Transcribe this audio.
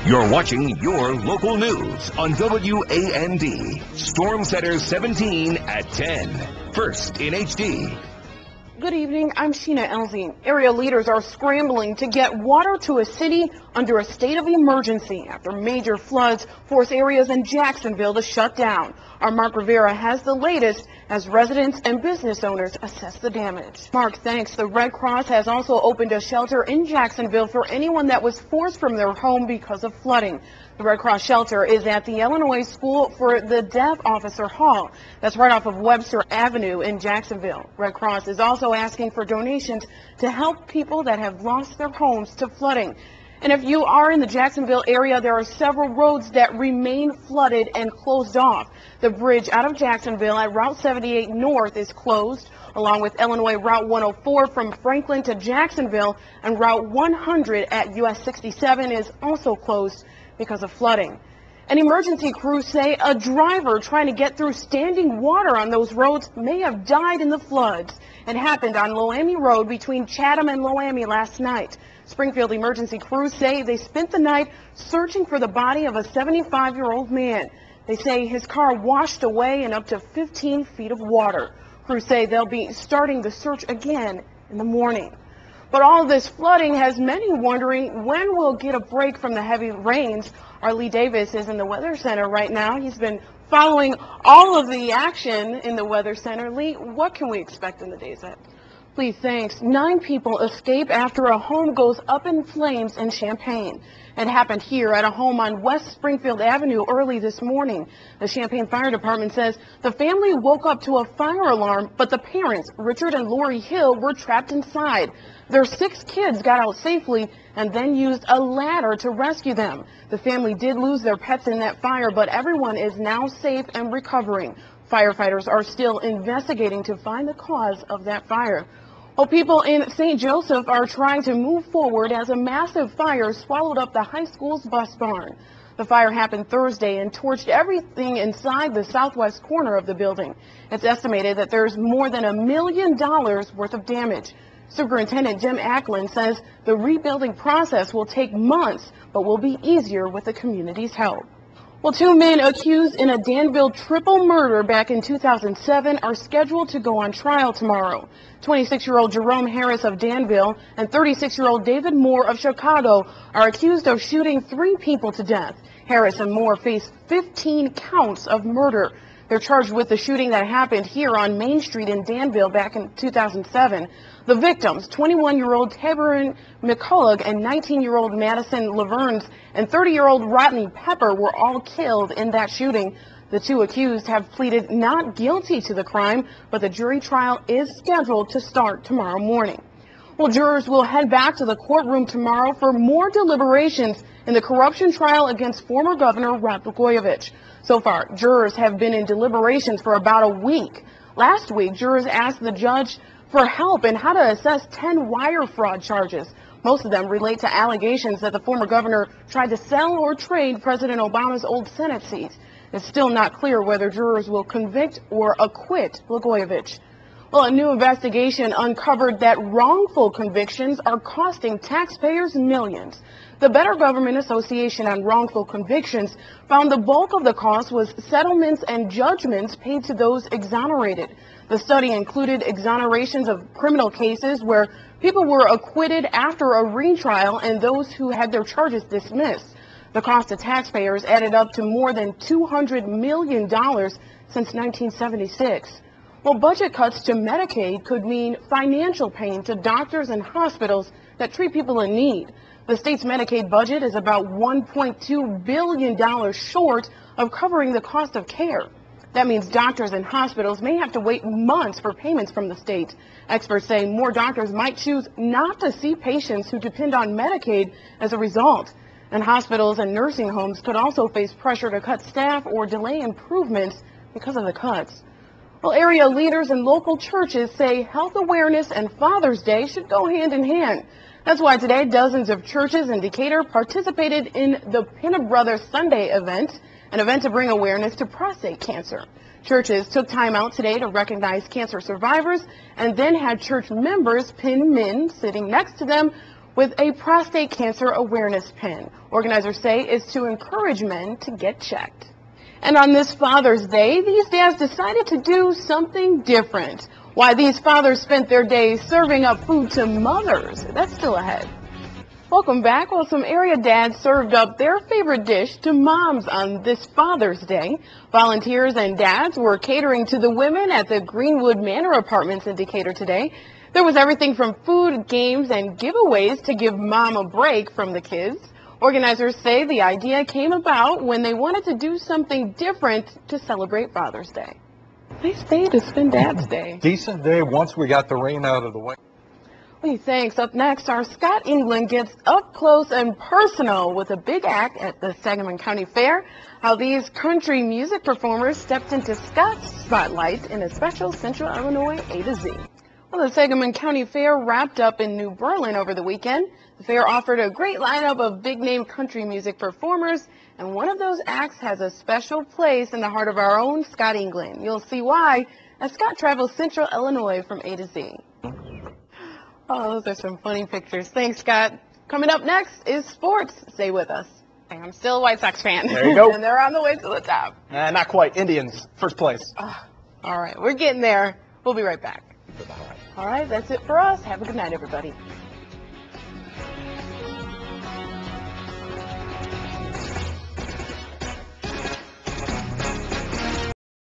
You're watching your local news on WAND. Storm Center 17 at 10. First in HD. Good evening, I'm Sheena, Elzie. Area leaders are scrambling to get water to a city under a state of emergency after major floods force areas in Jacksonville to shut down. Our Mark Rivera has the latest as residents and business owners assess the damage. Mark, thanks. The Red Cross has also opened a shelter in Jacksonville for anyone that was forced from their home because of flooding. The Red Cross shelter is at the Illinois School for the Deaf Officer Hall. That's right off of Webster Avenue in Jacksonville. Red Cross is also asking for donations to help people that have lost their homes to flooding. And if you are in the Jacksonville area, there are several roads that remain flooded and closed off. The bridge out of Jacksonville at Route 78 North is closed, along with Illinois Route 104 from Franklin to Jacksonville, and Route 100 at US 67 is also closed because of flooding. An emergency crews say a driver trying to get through standing water on those roads may have died in the floods. It happened on Loami Road between Chatham and Loami last night. Springfield emergency crews say they spent the night searching for the body of a 75-year-old man. They say his car washed away in up to 15 feet of water. Crews say they'll be starting the search again in the morning. But all of this flooding has many wondering when we'll get a break from the heavy rains. Our Lee Davis is in the Weather Center right now. He's been following all of the action in the Weather Center. Lee, what can we expect in the days ahead? Lee, thanks. 9 people escape after a home goes up in flames in Champaign. It happened here at a home on West Springfield Avenue early this morning. The Champaign Fire Department says the family woke up to a fire alarm, but the parents, Richard and Lori Hill, were trapped inside. Their 6 kids got out safely and then used a ladder to rescue them. The family did lose their pets in that fire, but everyone is now safe and recovering. Firefighters are still investigating to find the cause of that fire. Well, people in St. Joseph are trying to move forward as a massive fire swallowed up the high school's bus barn. The fire happened Thursday and torched everything inside the southwest corner of the building. It's estimated that there's more than $1 million worth of damage. Superintendent Jim Acklin says the rebuilding process will take months, but will be easier with the community's help. Well, 2 men accused in a Danville triple murder back in 2007 are scheduled to go on trial tomorrow. 26-year-old Jerome Harris of Danville and 36-year-old David Moore of Chicago are accused of shooting 3 people to death. Harris and Moore face 15 counts of murder. They're charged with the shooting that happened here on Main Street in Danville back in 2007. The victims, 21-year-old Tabarin McCullough and 19-year-old Madison Laverns and 30-year-old Rodney Pepper, were all killed in that shooting. The 2 accused have pleaded not guilty to the crime, but the jury trial is scheduled to start tomorrow morning. Well, jurors will head back to the courtroom tomorrow for more deliberations in the corruption trial against former Governor Rod Blagojevich. So far, jurors have been in deliberations for about a week. Last week, jurors asked the judge for help in how to assess 10 wire fraud charges. Most of them relate to allegations that the former governor tried to sell or trade President Obama's old Senate seat. It's still not clear whether jurors will convict or acquit Blagojevich. Well, a new investigation uncovered that wrongful convictions are costing taxpayers millions. The Better Government Association on Wrongful Convictions found the bulk of the cost was settlements and judgments paid to those exonerated. The study included exonerations of criminal cases where people were acquitted after a retrial and those who had their charges dismissed. The cost to taxpayers added up to more than $200 million since 1976. Well, budget cuts to Medicaid could mean financial pain to doctors and hospitals that treat people in need. The state's Medicaid budget is about $1.2 billion short of covering the cost of care. That means doctors and hospitals may have to wait months for payments from the state. Experts say more doctors might choose not to see patients who depend on Medicaid as a result. And hospitals and nursing homes could also face pressure to cut staff or delay improvements because of the cuts. Well, area leaders and local churches say health awareness and Father's Day should go hand in hand. That's why today dozens of churches in Decatur participated in the Pinna Brothers Sunday event, an event to bring awareness to prostate cancer. Churches took time out today to recognize cancer survivors and then had church members pin men sitting next to them with a prostate cancer awareness pin. Organizers say is to encourage men to get checked. And on this Father's Day, these dads decided to do something different. Why these fathers spent their days serving up food to mothers, that's still ahead. Welcome back. Well, some area dads served up their favorite dish to moms on this Father's Day. Volunteers and dads were catering to the women at the Greenwood Manor Apartments in Decatur today. There was everything from food, games, and giveaways to give mom a break from the kids. Organizers say the idea came about when they wanted to do something different to celebrate Father's Day. Nice day to spend Dad's Day. Decent day once we got the rain out of the way. Hey, thanks. Up next, our Scott England gets up close and personal with a big act at the Sangamon County Fair. How these country music performers stepped into Scott's spotlight in a special Central Illinois A to Z. Well, the Sangamon County Fair wrapped up in New Berlin over the weekend. The fair offered a great lineup of big-name country music performers, and one of those acts has a special place in the heart of our own Scott England. You'll see why as Scott travels Central Illinois from A to Z. Oh, those are some funny pictures. Thanks, Scott. Coming up next is sports. Stay with us. I'm still a White Sox fan. There you go. And they're on the way to the top. Not quite. Indians, first place. All right, we're getting there. We'll be right back. All right, that's it for us. Have a good night, everybody.